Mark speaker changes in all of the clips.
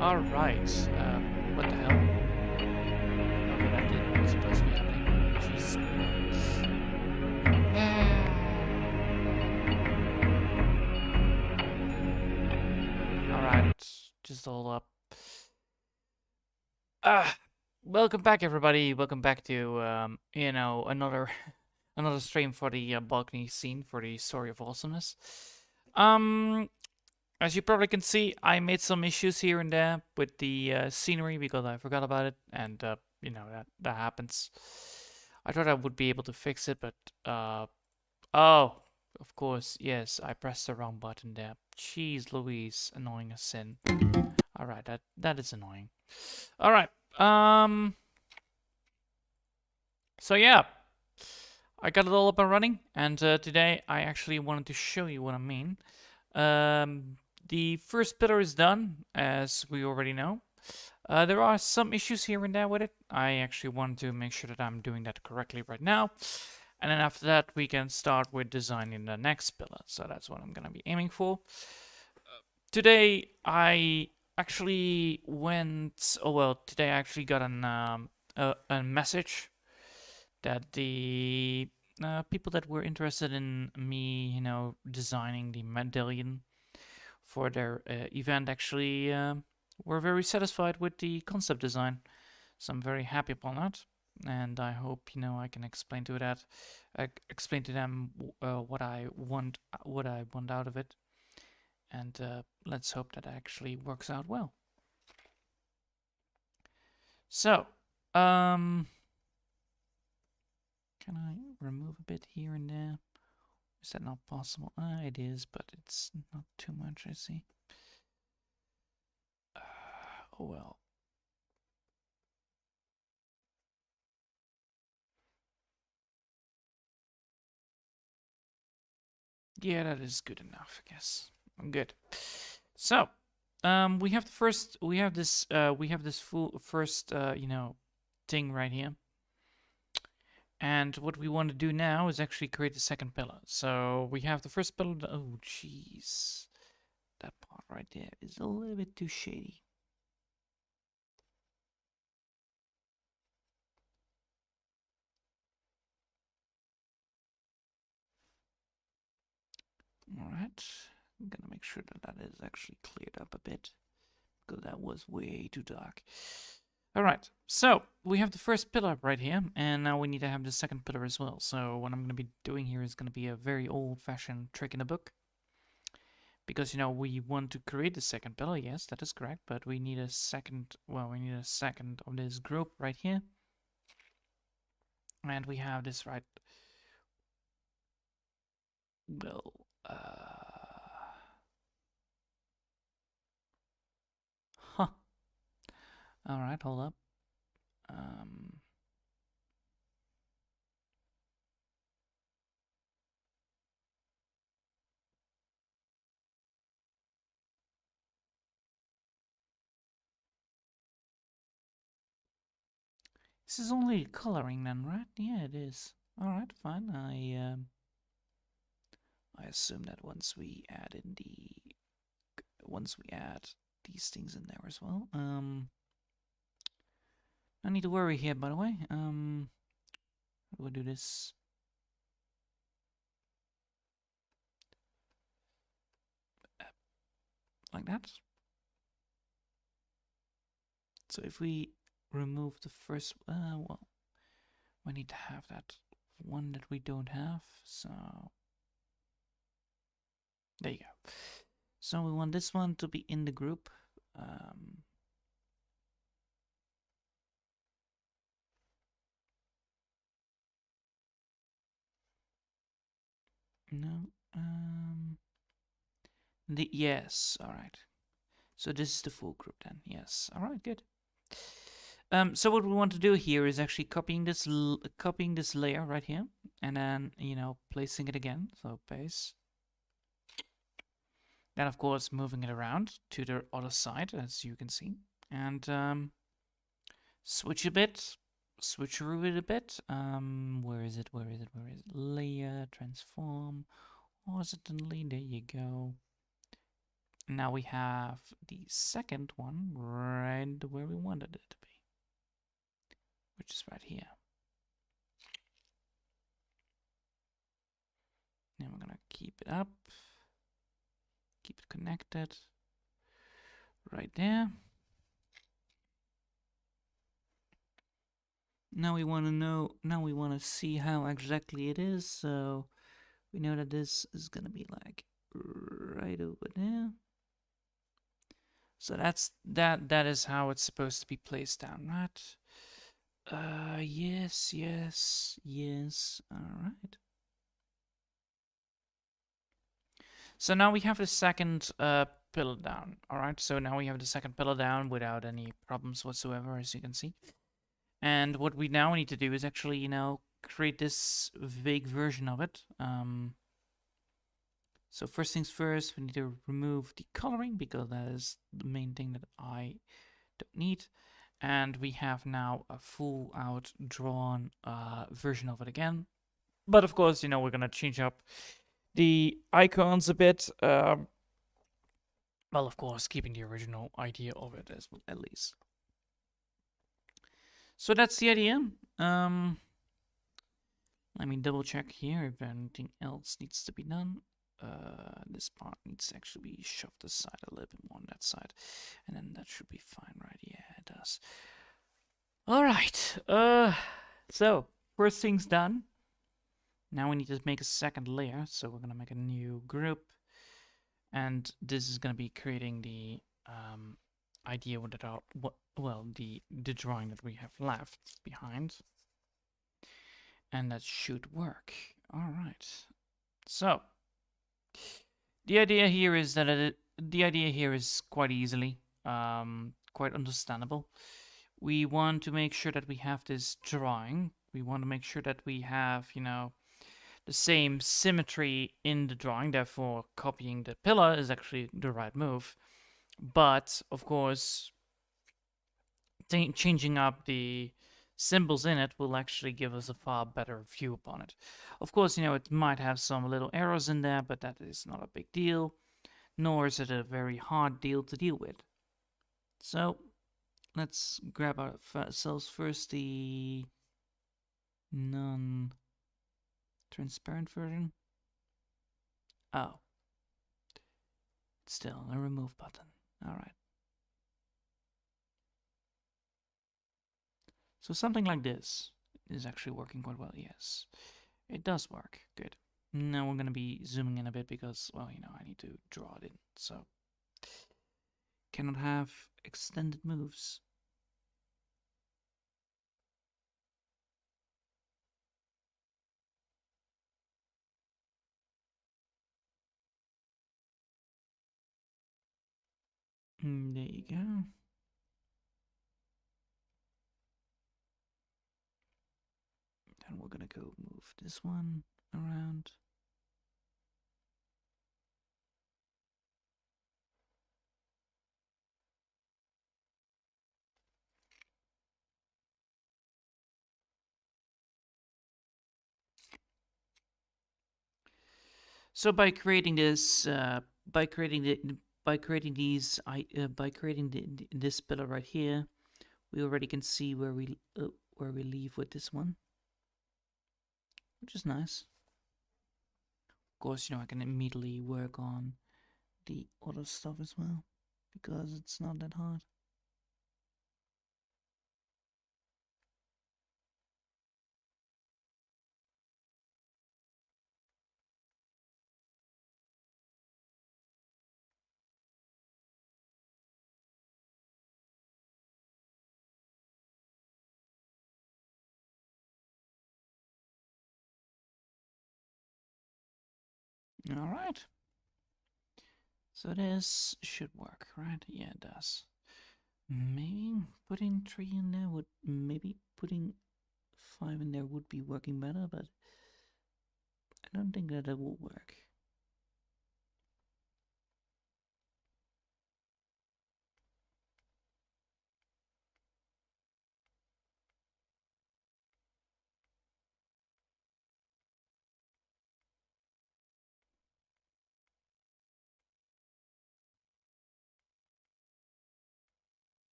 Speaker 1: Alright, what the hell? Okay, that didn't supposed to be happening. Jeez. Alright, just hold up. Welcome back everybody, welcome back to, another another stream for the balcony scene, for the Story of Awesomeness. As you probably can see, I made some issues here and there with the scenery because I forgot about it, and that happens. I thought I would be able to fix it, but oh, of course, yes, I pressed the wrong button there. Jeez Louise, annoying as sin. All right, that is annoying. All right, so yeah, I got it all up and running, and today I actually wanted to show you what I mean. The first pillar is done, as we already know. There are some issues here and there with it. I actually want to make sure that I'm doing that correctly right now. And then after that, we can start with designing the next pillar. So that's what I'm going to be aiming for. Today, I actually today I actually got a message that the people that were interested in me, designing the medallion for their event actually were very satisfied with the concept design. So I'm very happy upon that, and I hope I can explain to them what I want out of it, and let's hope that actually works out well. So, can I remove a bit here and there? Is that not possible? It is, but it's not too much, I see. Oh well. Yeah, that is good enough, I guess. I'm good. So, we have this full first, thing right here. And what we want to do now is actually create the second pillar. So we have the first pillar. Oh, jeez. That part right there is a little bit too shady. Alright. I'm gonna make sure that that is actually cleared up a bit, because that was way too dark. Alright, so we have the first pillar right here, and now we need to have the second pillar as well. So what I'm going to be doing here is going to be a very old-fashioned trick in the book. Because, we want to create the second pillar, yes, that is correct, but we need a second, we need a second of this group right here. And we have this right, well, huh. Alright, hold up. This is only coloring then, right? Yeah, it is. Alright, fine. I assume that once we add these things in there as well. No need to worry here, by the way. We'll do this. Like that. So if we remove the first, well, we need to have that one that we don't have. So there you go. So we want this one to be in the group. No. Yes. All right. So this is the full group then. Yes. All right. Good. So what we want to do here is actually copying this layer right here, and then placing it again. So paste. Then of course moving it around to the other side, as you can see, and switch a bit, switcheroo it a bit. Where is it? Where is it? Where is it? Layer, transform, horizontally. There you go. Now we have the second one right where we wanted it to be, which is right here. Now we're gonna keep it up, keep it connected right there. Now we want to see how exactly it is. So we know that this is gonna be like right over there. So that is how it's supposed to be placed down, right? Yes, yes, yes. All right. So now we have the second pillar down. All right. So now we have the second pillar down without any problems whatsoever, as you can see. And what we now need to do is actually, create this vague version of it. So first things first, we need to remove the coloring because that is the main thing that I don't need. And we have now a full out drawn version of it again. But of course, we're going to change up the icons a bit. Well, of course, keeping the original idea of it as well, at least. So that's the idea. Let me double check here if anything else needs to be done. This part needs to actually be shoved aside a little bit more on that side. And then that should be fine, right? Yeah, it does. All right. So first thing's done. Now we need to make a second layer. So we're going to make a new group. And this is going to be creating the idea that the drawing that we have left behind. And that should work. All right. So the idea here is that the idea here is quite easily, quite understandable. We want to make sure that we have this drawing. We want to make sure that we have, the same symmetry in the drawing. Therefore, copying the pillar is actually the right move. But of course, changing up the symbols in it will actually give us a far better view upon it. Of course, it might have some little errors in there, but that is not a big deal, nor is it a very hard deal to deal with. So let's grab ourselves first the non-transparent version. Oh, still a remove button. All right. So something like this is actually working quite well. Yes, it does work. Good. Now we're going to be zooming in a bit because, well, I need to draw it in. So cannot have extended moves. There you go. Then we're going to go move this one around. So by creating this, by creating this pillar right here, we already can see where we leave with this one, which is nice. Of course, I can immediately work on the other stuff as well because it's not that hard. All right. So this should work, right? Yeah, it does. Maybe putting 3 in there would, maybe putting 5 in there would be working better, but I don't think that it will work.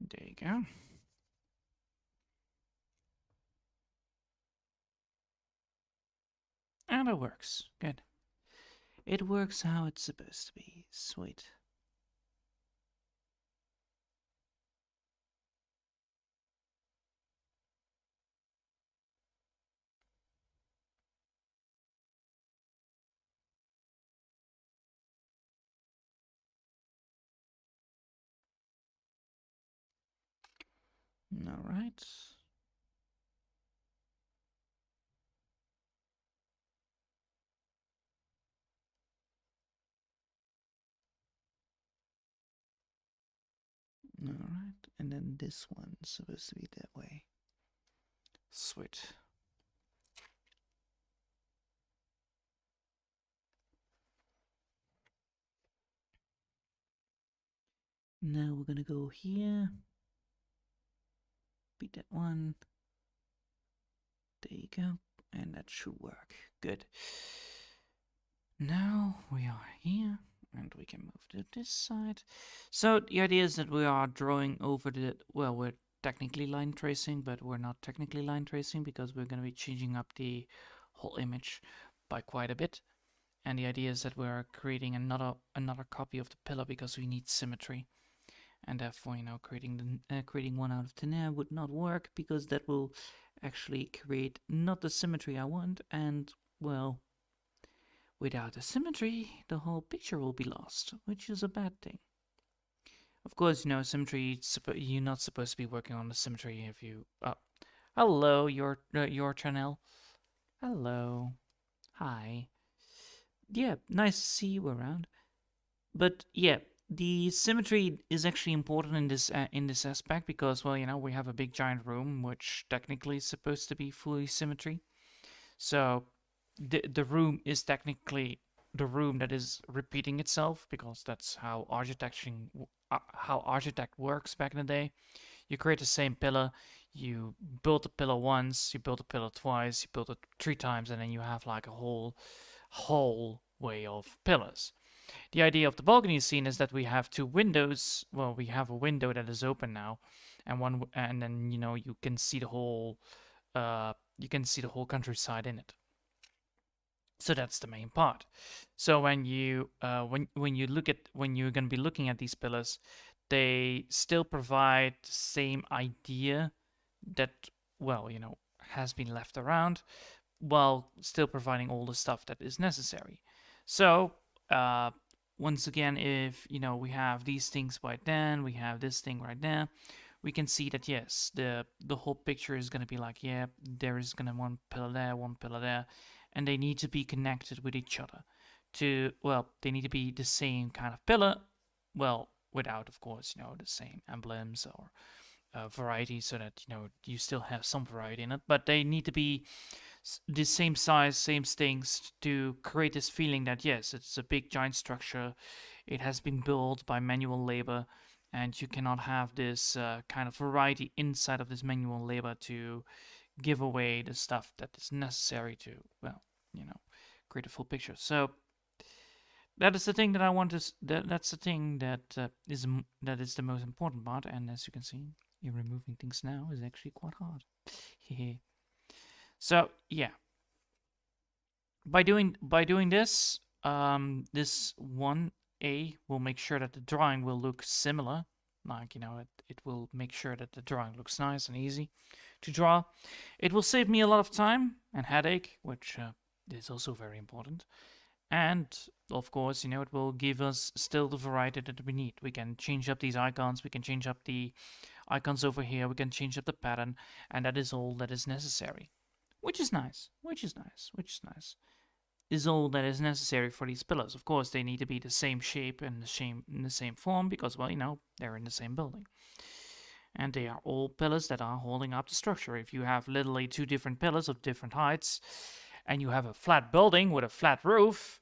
Speaker 1: There you go. And it works. Good. It works how it's supposed to be. Sweet. All right. All right. And then this one's supposed to be that way. Sweet. Now we're gonna go here. Beat that one. There you go. And that should work. Good. Now we are here. And we can move to this side. So the idea is that we are drawing over the... Well, we're technically line tracing, but we're not technically line tracing because we're going to be changing up the whole image by quite a bit. And the idea is that we're creating another copy of the pillar because we need symmetry. And therefore, you know, creating one out of thin air would not work because that will actually create not the symmetry I want. And, well, without the symmetry, the whole picture will be lost, which is a bad thing. Of course, you know, symmetry, you're not supposed to be working on the symmetry if you... hello, your channel. Hello. Hi. Yeah, nice to see you around. But, yeah, the symmetry is actually important in this aspect because, well, you know, we have a big giant room, which technically is supposed to be fully symmetry. So the room is technically the room that is repeating itself because that's how architect works back in the day. You create the same pillar, you build the pillar once, you build the pillar twice, you build it 3 times, and then you have like a whole way of pillars. The idea of the balcony scene is that we have 2 windows. Well, we have a window that is open now, and then you know you can see the whole countryside in it. So that's the main part. So when you're going to be looking at these pillars, they still provide the same idea that, well, you know, has been left around, while still providing all the stuff that is necessary. So once again, if you know we have these things right then, we have this thing right there, we can see that yes, the whole picture is going to be like, yeah, there is going to one pillar there, and they need to be connected with each other. They need to be the same kind of pillar, well, without, of course, you know, the same emblems or variety, so that you know you still have some variety in it, but they need to be the same size, same things to create this feeling that yes, it's a big giant structure. It has been built by manual labor, and you cannot have this kind of variety inside of this manual labor to give away the stuff that is necessary to, well, you know, create a full picture. So that is the thing that I want to. That's the thing that is the most important part. And as you can see, removing things now is actually quite hard. So yeah, by doing this, this 1A will make sure that the drawing will look similar. Like, you know, it will make sure that the drawing looks nice and easy to draw. It will save me a lot of time and headache, which is also very important. And of course, you know, it will give us still the variety that we need. We can change up these icons, we can change up the icons over here, we can change up the pattern, and that is all that is necessary. Which is nice, is all that is necessary for these pillars. Of course, they need to be the same shape and the same form because, well, you know, they're in the same building. And they are all pillars that are holding up the structure. If you have literally 2 different pillars of different heights and you have a flat building with a flat roof,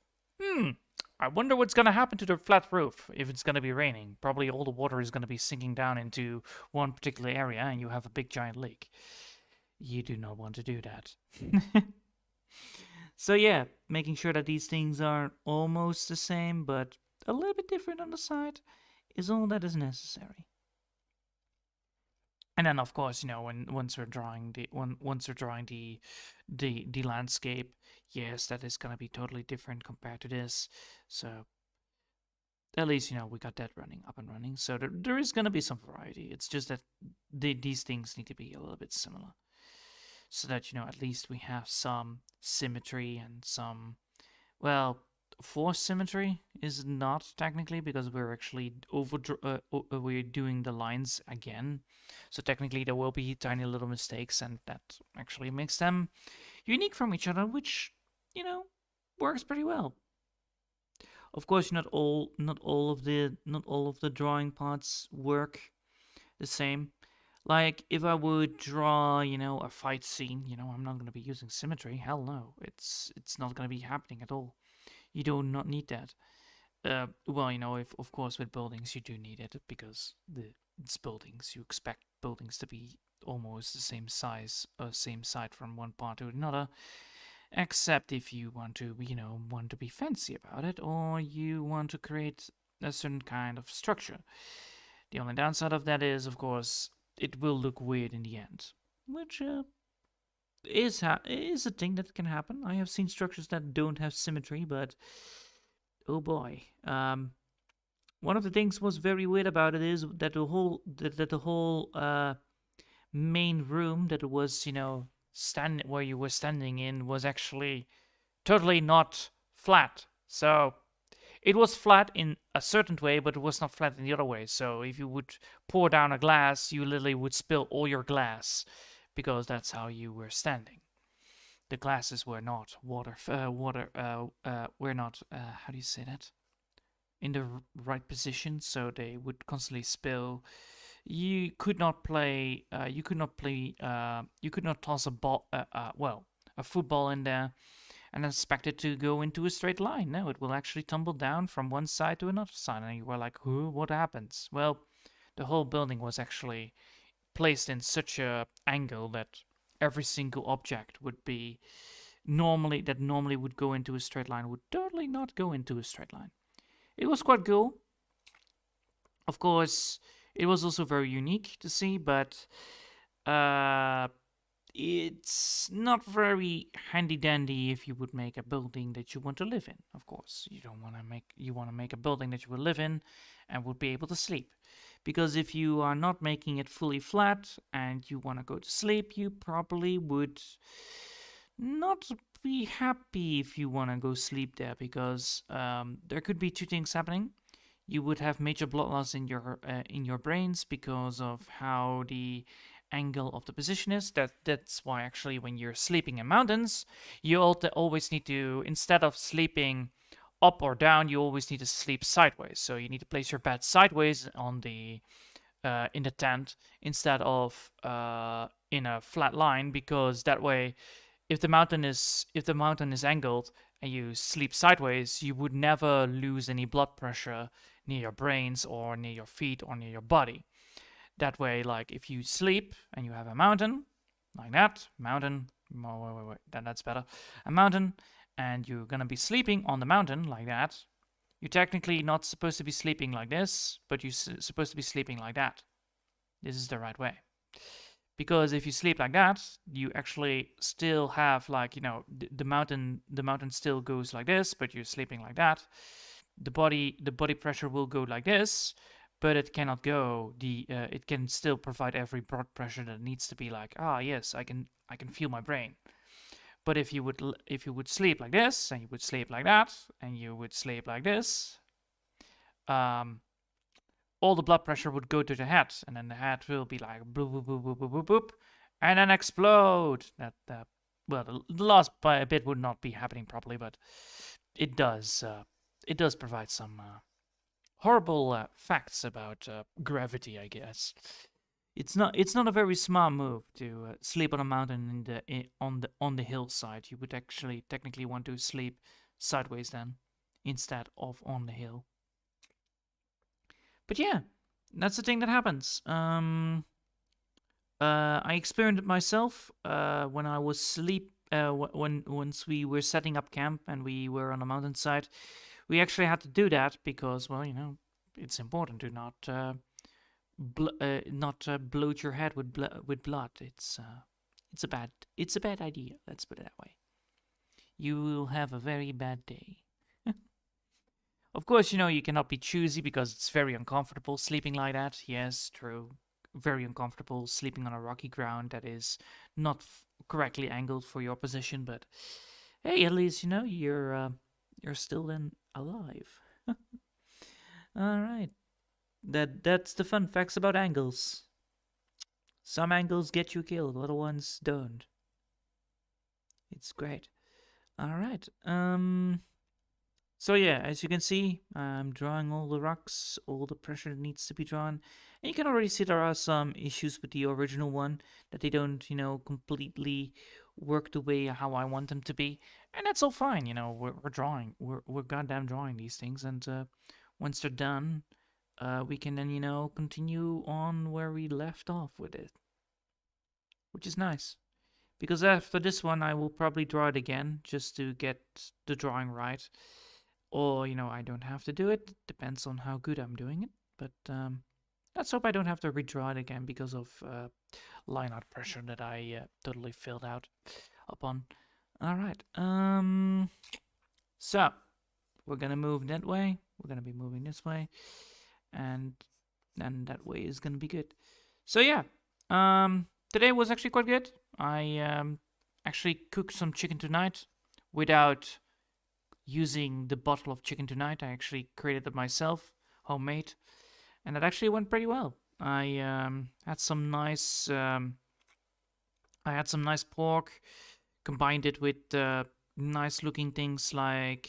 Speaker 1: I wonder what's going to happen to the flat roof if it's going to be raining. Probably all the water is going to be sinking down into one particular area and you have a big giant lake. You do not want to do that. So yeah, making sure that these things are almost the same, but a little bit different on the side is all that is necessary. And then, of course, when once we're drawing the landscape, yes, that is gonna be totally different compared to this. So at least we got that up and running. So there is gonna be some variety. It's just that these things need to be a little bit similar, so that at least we have some symmetry and some, well, forced symmetry is not technically, because we're actually we're doing the lines again. So technically there will be tiny little mistakes, and that actually makes them unique from each other, which works pretty well. Of course, not all of the drawing parts work the same. Like if I would draw, a fight scene, I'm not going to be using symmetry. Hell no, it's not going to be happening at all. You do not need that. Well, if of course with buildings you do need it, because it's buildings. You expect buildings to be almost the same size, same side from one part to another. Except if you want to, want to be fancy about it, or you want to create a certain kind of structure. The only downside of that is, of course, it will look weird in the end, which is a thing that can happen. I have seen structures that don't have symmetry, but oh boy. One of the things was very weird about it is that the whole main room that was where you were standing in was actually totally not flat. So it was flat in a certain way, but it was not flat in the other way. So if you would pour down a glass, you literally would spill all your glass, because that's how you were standing. The glasses were not were not, how do you say that? In the right position, so they would constantly spill. You could not play. You could not toss a ball. Well, a football in there and expect it to go into a straight line. No, it will actually tumble down from one side to another side, and you were like, "Who? What happens?" Well, the whole building was actually placed in such a angle that every single object would be normally would go into a straight line would totally not go into a straight line. It was quite cool. Of course, it was also very unique to see, but uh, it's not very handy dandy if you would make a building that you want to live in. Of course, you want to make a building that you will live in and would be able to sleep. Because if you are not making it fully flat and you want to go to sleep, you probably would not be happy if you want to go sleep there, because there could be two things happening. You would have major blood loss in your brains because of how the angle of the position is. That's why actually when you're sleeping in mountains, you always need to, instead of sleeping up or down, you always need to sleep sideways. So you need to place your bed sideways on the in the tent, instead of in a flat line, because that way, if the mountain is angled and you sleep sideways, you would never lose any blood pressure near your brains or near your feet or near your body. That way, like if you sleep and you have a mountain like that, wait, that's better. A mountain, and you're gonna be sleeping on the mountain like that. You're technically not supposed to be sleeping like this, but you're supposed to be sleeping like that. This is the right way. Because if you sleep like that, you actually still have, like, the mountain still goes like this, but you're sleeping like that. The body pressure will go like this, but it cannot go it can still provide every blood pressure that needs to be, like, yes, I can feel my brain. But if you would sleep like this, and you would sleep like that, and you would sleep like this, all the blood pressure would go to the head, and then the head will be like boop boop boop boop boop boop, boop, and then explode. Well, the last bit would not be happening properly, but it does. It does provide some horrible facts about gravity, I guess. It's not a very smart move to sleep on a mountain on the hillside. You would actually technically want to sleep sideways then, instead of on the hill. But yeah, that's the thing that happens. I experienced it myself when I was once we were setting up camp and we were on a mountainside. We actually had to do that because, well, it's important to not not bloat your head with blood. It's a bad idea. Let's put it that way. You will have a very bad day. Of course, you cannot be choosy because it's very uncomfortable sleeping like that. Yes, true. Very uncomfortable sleeping on a rocky ground that is not correctly angled for your position. But hey, at least you're still then alive. All right. That's the fun facts about angles. Some angles get you killed, other ones don't. It's great. All right. So yeah, as you can see, I'm drawing all the rocks, all the pressure that needs to be drawn. And you can already see there are some issues with the original one, that they don't, completely work the way how I want them to be. And that's all fine, we're drawing. We're goddamn drawing these things, and once they're done, we can then, continue on where we left off with it. Which is nice. Because after this one, I will probably draw it again, just to get the drawing right. Or, I don't have to do it. Depends on how good I'm doing it. But let's hope I don't have to redraw it again because of line art pressure that I totally failed out upon. All right. So we're gonna move that way. We're gonna be moving this way, and then that way is gonna be good. So yeah. Today was actually quite good. I actually cooked some chicken tonight without using the bottle of chicken tonight. I actually created it myself, homemade, and it actually went pretty well. I had some nice pork, combined it with nice looking things like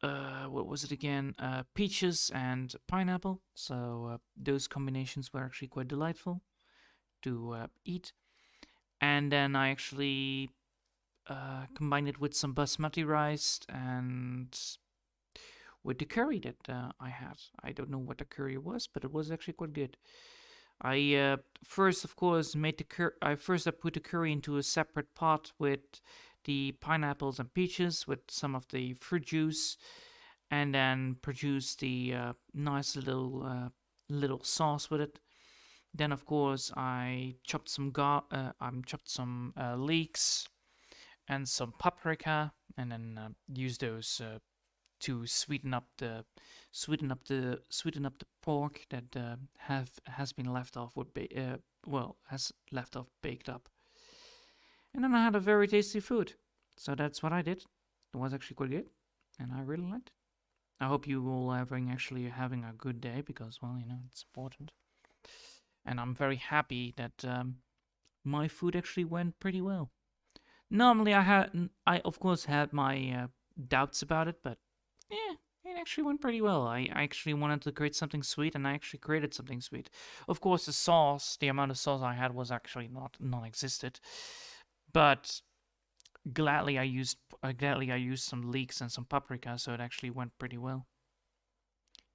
Speaker 1: what was it again? Peaches and pineapple. So those combinations were actually quite delightful to eat. And then I actually combined it with some basmati rice and with the curry that I had. I don't know what the curry was, but it was actually quite good. I first, of course, made the curry. I put the curry into a separate pot with the pineapples and peaches with some of the fruit juice, and then produced the nice little sauce with it. Then, of course, I chopped some leeks and some paprika, and then use those to sweeten up the pork that has been left off with has left off baked up. And then I had a very tasty food. So that's what I did. It was actually quite good, and I really liked it. I hope you all actually having a good day because, well, it's important. And I'm very happy that my food actually went pretty well. Normally, I of course had my doubts about it, but yeah, it actually went pretty well. I actually wanted to create something sweet, and I actually created something sweet. Of course, the amount of sauce I had was actually not non-existent, but gladly I used some leeks and some paprika, so it actually went pretty well.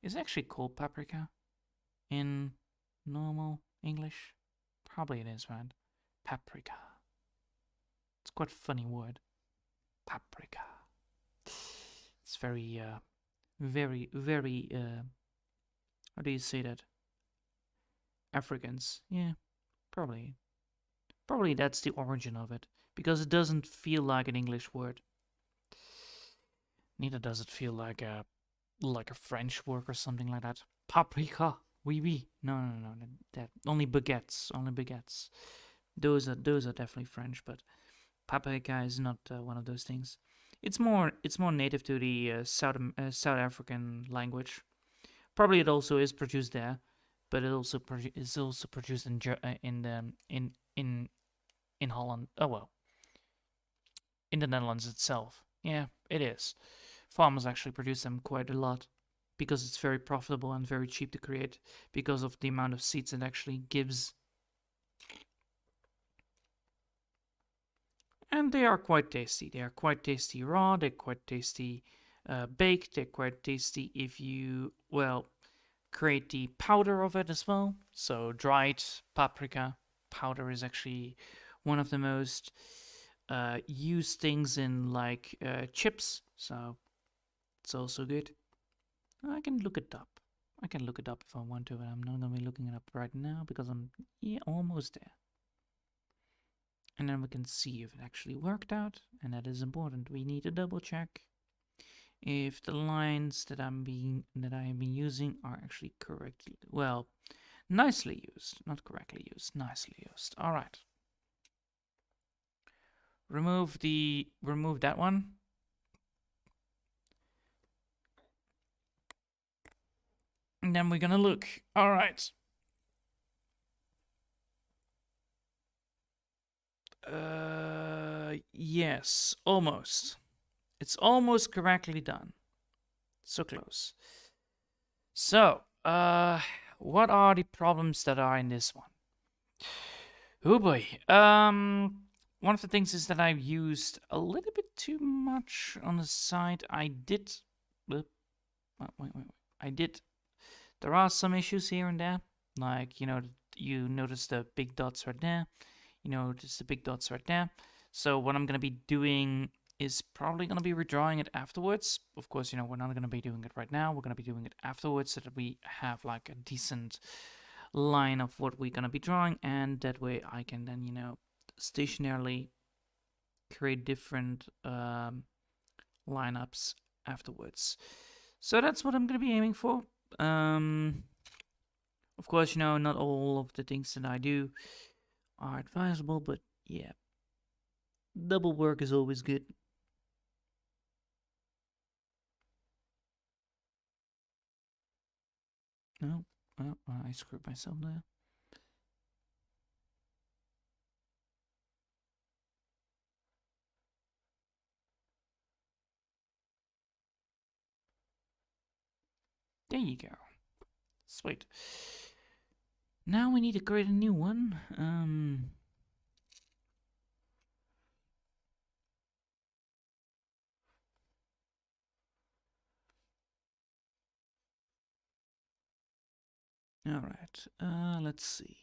Speaker 1: Is it actually called paprika in normal English? Probably it is, right? Paprika. It's quite a funny word. Paprika. It's very, very, how do you say that? Africans. Yeah, probably. Probably that's the origin of it. Because it doesn't feel like an English word. Neither does it feel like a French word or something like that. Paprika. Oui, oui. No. That only baguettes. Only baguettes. Those are definitely French, but paprika is not one of those things. It's more native to the South African language. Probably it also is produced there, but it also is also produced in Holland. Oh well, in the Netherlands itself. Yeah, it is. Farmers actually produce them quite a lot because it's very profitable and very cheap to create because of the amount of seeds it actually gives. And they are quite tasty. They are quite tasty raw, they're quite tasty baked, they're quite tasty if you, well, create the powder of it as well. So dried paprika powder is actually one of the most used things in chips. So it's also good. I can look it up. I can look it up if I want to, but I'm not going to be looking it up right now because I'm almost there. And then we can see if it actually worked out, and that is important. We need to double check if the lines that I have been using are actually correctly, well, nicely used, not correctly used, nicely used. All right. Remove that one. And then we're gonna look. All right. Yes, almost. It's almost correctly done. So close. So, what are the problems that are in this one? Oh boy. One of the things is that I've used a little bit too much on the side. I did. Wait. I did. There are some issues here and there. Like, you notice the big dots right there. You notice the big dots right there. So what I'm going to be doing is probably going to be redrawing it afterwards. Of course, we're not going to be doing it right now. We're going to be doing it afterwards so that we have like a decent line of what we're going to be drawing. And that way I can then, stationarily create different lineups afterwards. So that's what I'm going to be aiming for. Of course, not all of the things that I do are advisable, but yeah, double work is always good. No, oh, I screwed myself there. There you go. Sweet. Now we need to create a new one. All right. Let's see.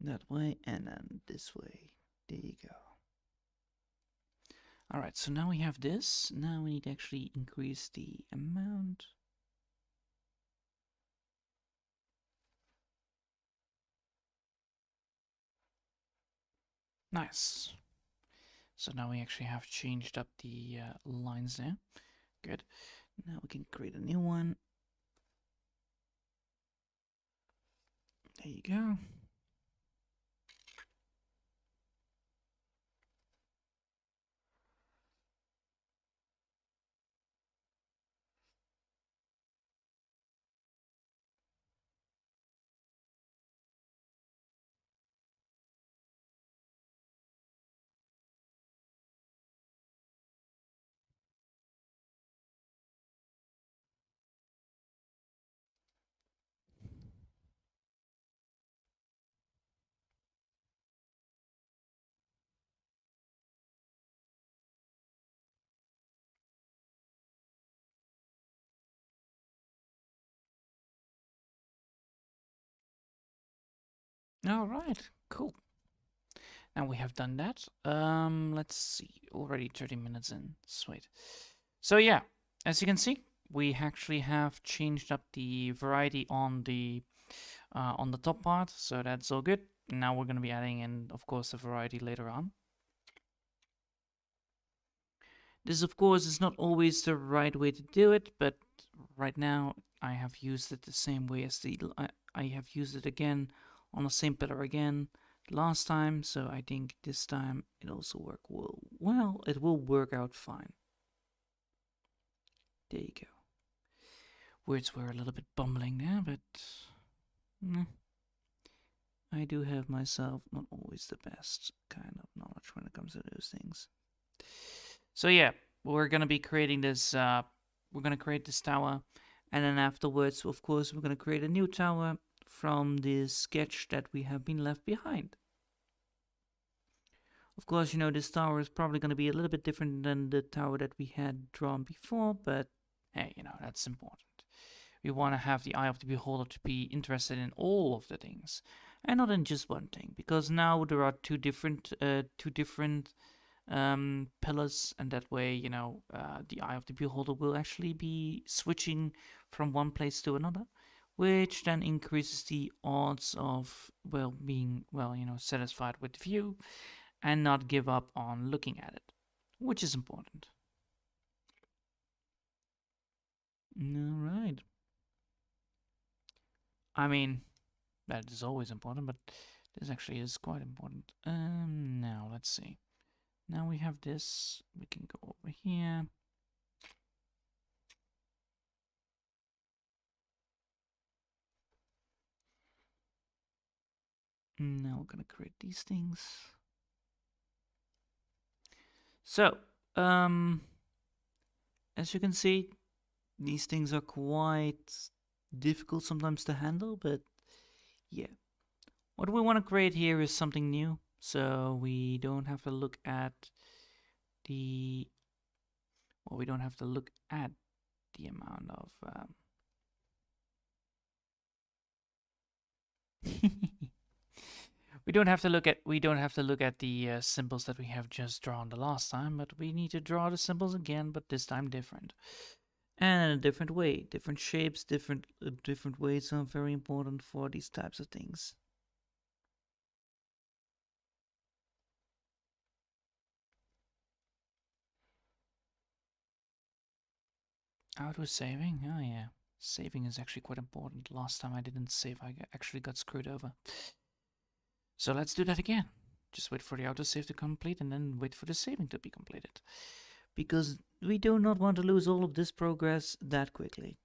Speaker 1: That way and then this way. There you go. Alright, so now we have this. Now we need to actually increase the amount. Nice. So now we actually have changed up the lines there. Good. Now we can create a new one. There you go. Alright, cool. Now we have done that. Let's see. Already 30 minutes in. Sweet. So yeah, as you can see, we actually have changed up the variety on the top part, so that's all good. Now we're going to be adding in, of course, the variety later on. This, of course, is not always the right way to do it, but right now I have used it the same way as I have used it again on the same pillar again last time, so I think this time it also work well. It will work out fine. There you go. Words were a little bit bumbling there, but I do have myself not always the best kind of knowledge when it comes to those things. So yeah, we're gonna be creating this we're going to create this tower, and then afterwards, of course, we're going to create a new tower from this sketch that we have been left behind. Of course, this tower is probably going to be a little bit different than the tower that we had drawn before, but hey, that's important. We want to have the eye of the beholder to be interested in all of the things, and not in just one thing, because now there are two different pillars, and that way, the eye of the beholder will actually be switching from one place to another, which then increases the odds of, well, being, well, satisfied with the view and not give up on looking at it, which is important. All right. I mean, that is always important, but this actually is quite important. Now let's see. Now we have this. We can go over here. Now we're gonna create these things. So, as you can see, these things are quite difficult sometimes to handle, but yeah. What we want to create here is something new, so we don't have to look at the, well, we don't have to look at the amount of, we don't have to look at the symbols that we have just drawn the last time, but we need to draw the symbols again, but this time different. And in a different way. Different shapes, different ways are very important for these types of things. Auto saving? Oh yeah. Saving is actually quite important. Last time I didn't save, I actually got screwed over. So let's do that again. Just wait for the autosave to complete and then wait for the saving to be completed. Because we do not want to lose all of this progress that quickly.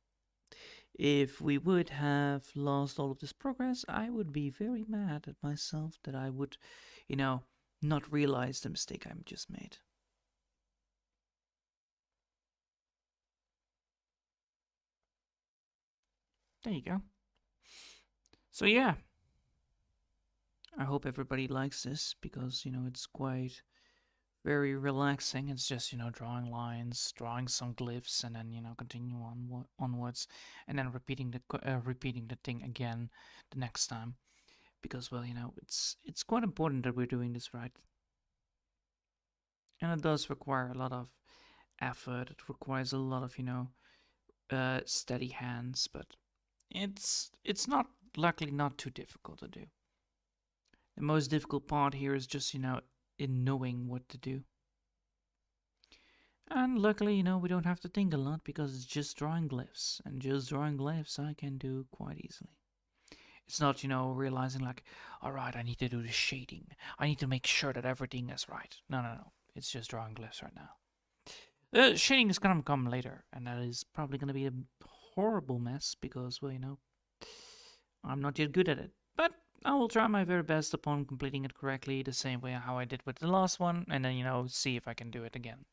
Speaker 1: If we would have lost all of this progress, I would be very mad at myself that I would, not realize the mistake I just made. There you go. So yeah, I hope everybody likes this because, it's quite very relaxing. It's just, drawing lines, drawing some glyphs, and then, continue on onwards, and then repeating the thing again the next time. Because, well, it's quite important that we're doing this right. And it does require a lot of effort. It requires a lot of, steady hands, but it's not, luckily, not too difficult to do. The most difficult part here is just, in knowing what to do. And luckily, we don't have to think a lot because it's just drawing glyphs. And just drawing glyphs I can do quite easily. It's not, realizing like, alright, I need to do the shading. I need to make sure that everything is right. No. It's just drawing glyphs right now. Shading is gonna come later, and that is probably gonna be a horrible mess because, well, I'm not yet good at it. But I will try my very best upon completing it correctly, the same way how I did with the last one, and then, see if I can do it again.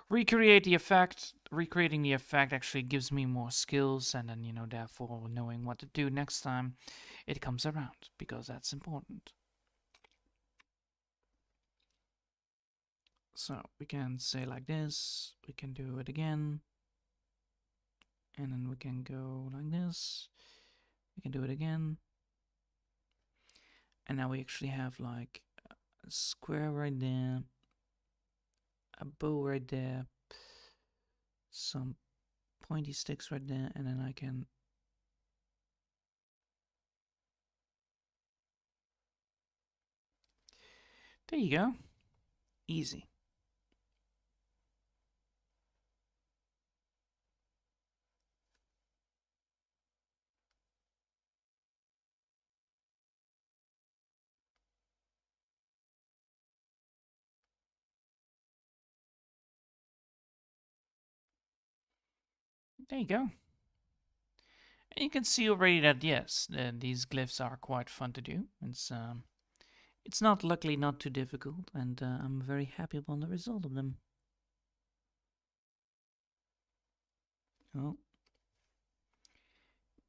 Speaker 1: Recreating the effect actually gives me more skills, and then, therefore knowing what to do next time it comes around, because that's important. So we can say like this, we can do it again, and then we can go like this, we can do it again, and now we actually have like a square right there, a bow right there, some pointy sticks right there, and then I can there you go. Easy. There you go. And you can see already that yes, these glyphs are quite fun to do. It's not, luckily, not too difficult, and I'm very happy upon the result of them. Oh,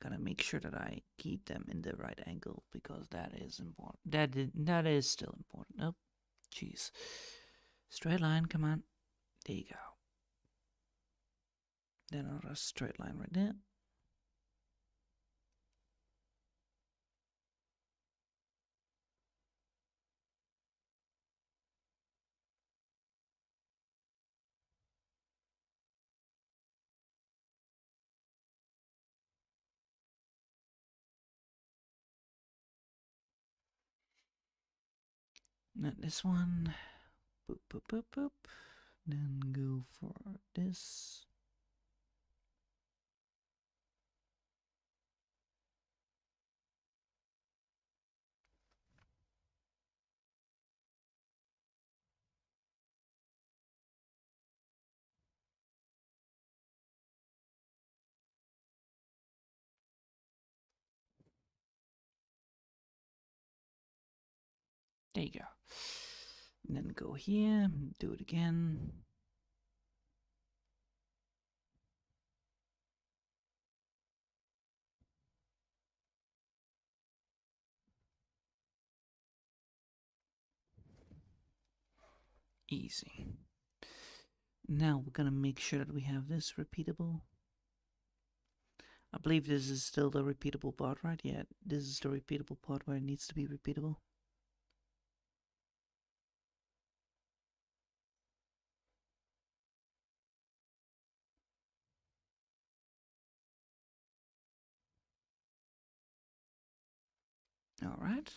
Speaker 1: gotta make sure that I keep them in the right angle because that is important. That is still important. Oh, jeez. Straight line, come on. There you go. Then another straight line right there. Not this one. Boop, boop, boop, boop. Then go for this. There you go. And then go here, do it again. Easy. Now we're gonna make sure that we have this repeatable. I believe this is still the repeatable part, right? Yeah, this is the repeatable part where it needs to be repeatable. All right.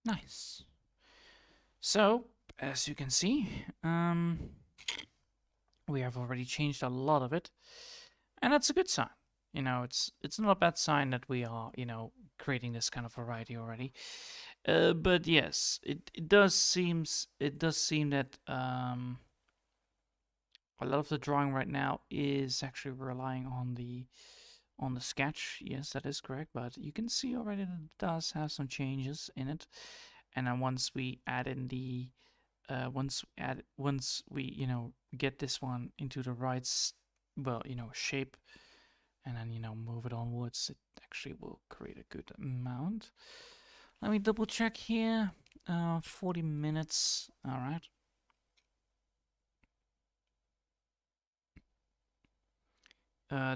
Speaker 1: Nice. So, as you can see, we have already changed a lot of it, and that's a good sign. You know, it's not a bad sign that we are, creating this kind of variety already. But yes, it does seem that a lot of the drawing right now is actually relying on the sketch. Yes, that is correct. But you can see already that it does have some changes in it. And then once we add in the once we get this one into the right shape, and then move it onwards, it actually will create a good amount. Let me double check here. 40 minutes. All right.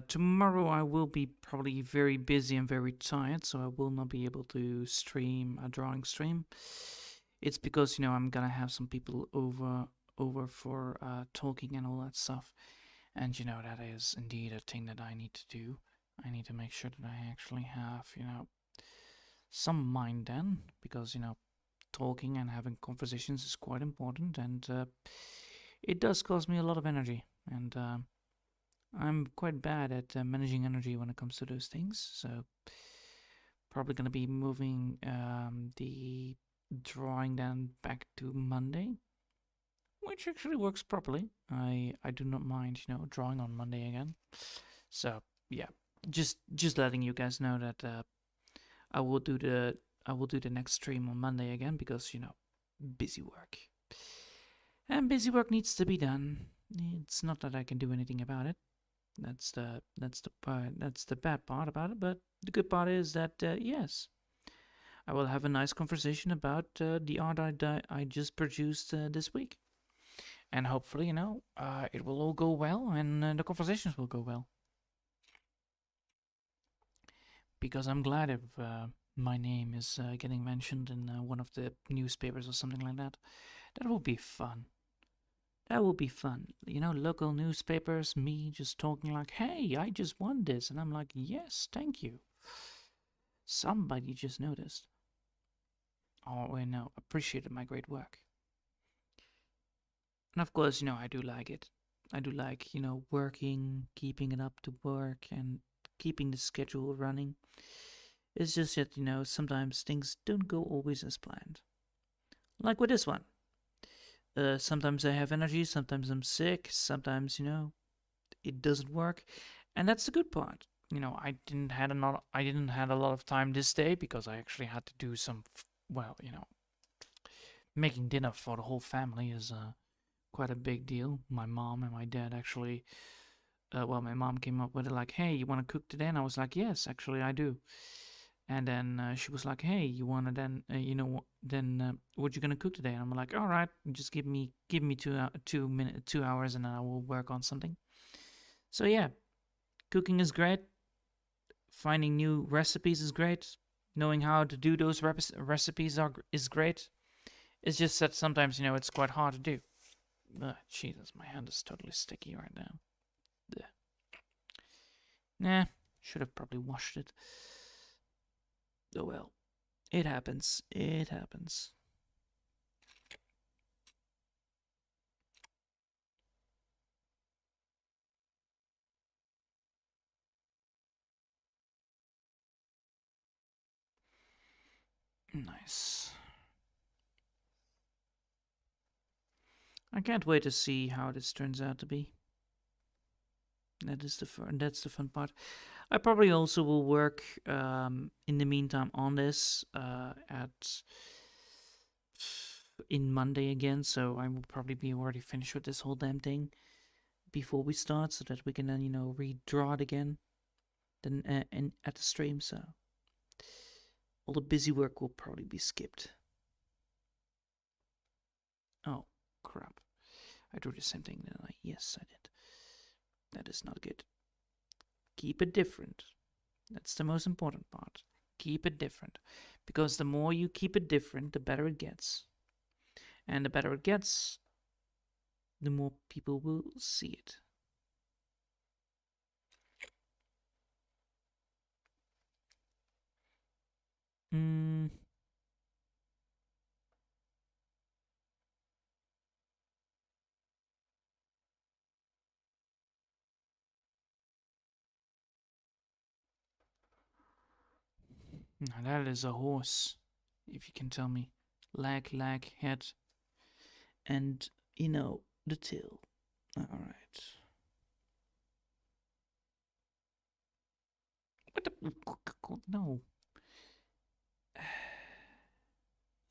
Speaker 1: Tomorrow I will be probably very busy and very tired, so I will not be able to stream a drawing stream. It's because I'm gonna have some people over for talking and all that stuff, and that is indeed a thing that I need to do. I need to make sure that I actually have some mind then, because talking and having conversations is quite important, and it does cost me a lot of energy, and I'm quite bad at managing energy when it comes to those things, so probably going to be moving the drawing then back to Monday, which actually works properly. I do not mind, drawing on Monday again. So yeah, just letting you guys know that I will do the next stream on Monday again because busy work. And busy work needs to be done. It's not that I can do anything about it. That's the bad part about it. But the good part is that yes, I will have a nice conversation about the art I just produced this week, and hopefully it will all go well and the conversations will go well. Because I'm glad if my name is getting mentioned in one of the newspapers or something like that. That would be fun. That would be fun. Local newspapers, me just talking like, hey, I just won this. And I'm like, yes, thank you. Somebody just noticed. Oh, and appreciated my great work. And of course, I do like it. I do like, working, keeping it up to work, and keeping the schedule running. It's just that, sometimes things don't go always as planned. Like with this one. Sometimes I have energy, sometimes I'm sick, sometimes, it doesn't work, and that's the good part. You know, I didn't had a lot of time this day because I actually had to do some, well, you know, making dinner for the whole family is quite a big deal. My mom and my dad actually, well, my mom came up with it like, "Hey, you want to cook today?" And I was like, "Yes, actually, I do." And then she was like, "Hey, you wanna then, what you gonna cook today?" And I'm like, "All right, just give me 2 hours, and then I will work on something." So yeah, cooking is great. Finding new recipes is great. Knowing how to do those recipes is great. It's just that sometimes it's quite hard to do. Jesus, my hand is totally sticky right now. Ugh. Nah, should have probably washed it. Oh well, it happens. It happens. Nice. I can't wait to see how this turns out to be. That's the fun part. I probably also will work in the meantime on this at in Monday again, so I will probably be already finished with this whole damn thing before we start, so that we can then redraw it again, then and at the stream. So all the busy work will probably be skipped. Oh crap! I drew the same thing, didn't I? Yes, I did. That is not good. Keep it different. That's the most important part. Keep it different. Because the more you keep it different, the better it gets. And the better it gets, the more people will see it. Mm. Now that is a horse, if you can tell me. Leg, head, and, the tail. Alright. What the? No.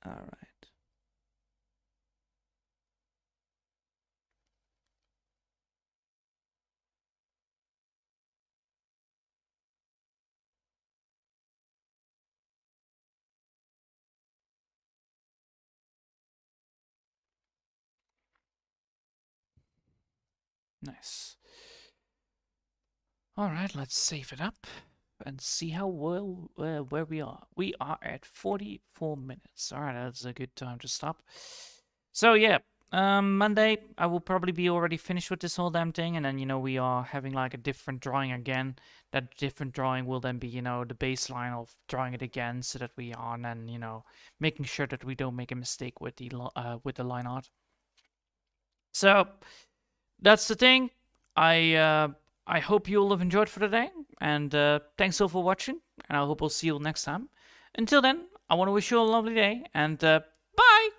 Speaker 1: Alright. Nice. Alright, let's save it up and see how well where we are. We are at 44 minutes. Alright, that's a good time to stop. So yeah, Monday I will probably be already finished with this whole damn thing, and then we are having like a different drawing again. That different drawing will then be the baseline of drawing it again, so that we are then making sure that we don't make a mistake with the line art. So that's the thing. I hope you all have enjoyed for today, and thanks all for watching, and I hope I'll see you all next time. Until then, I want to wish you all a lovely day, and bye!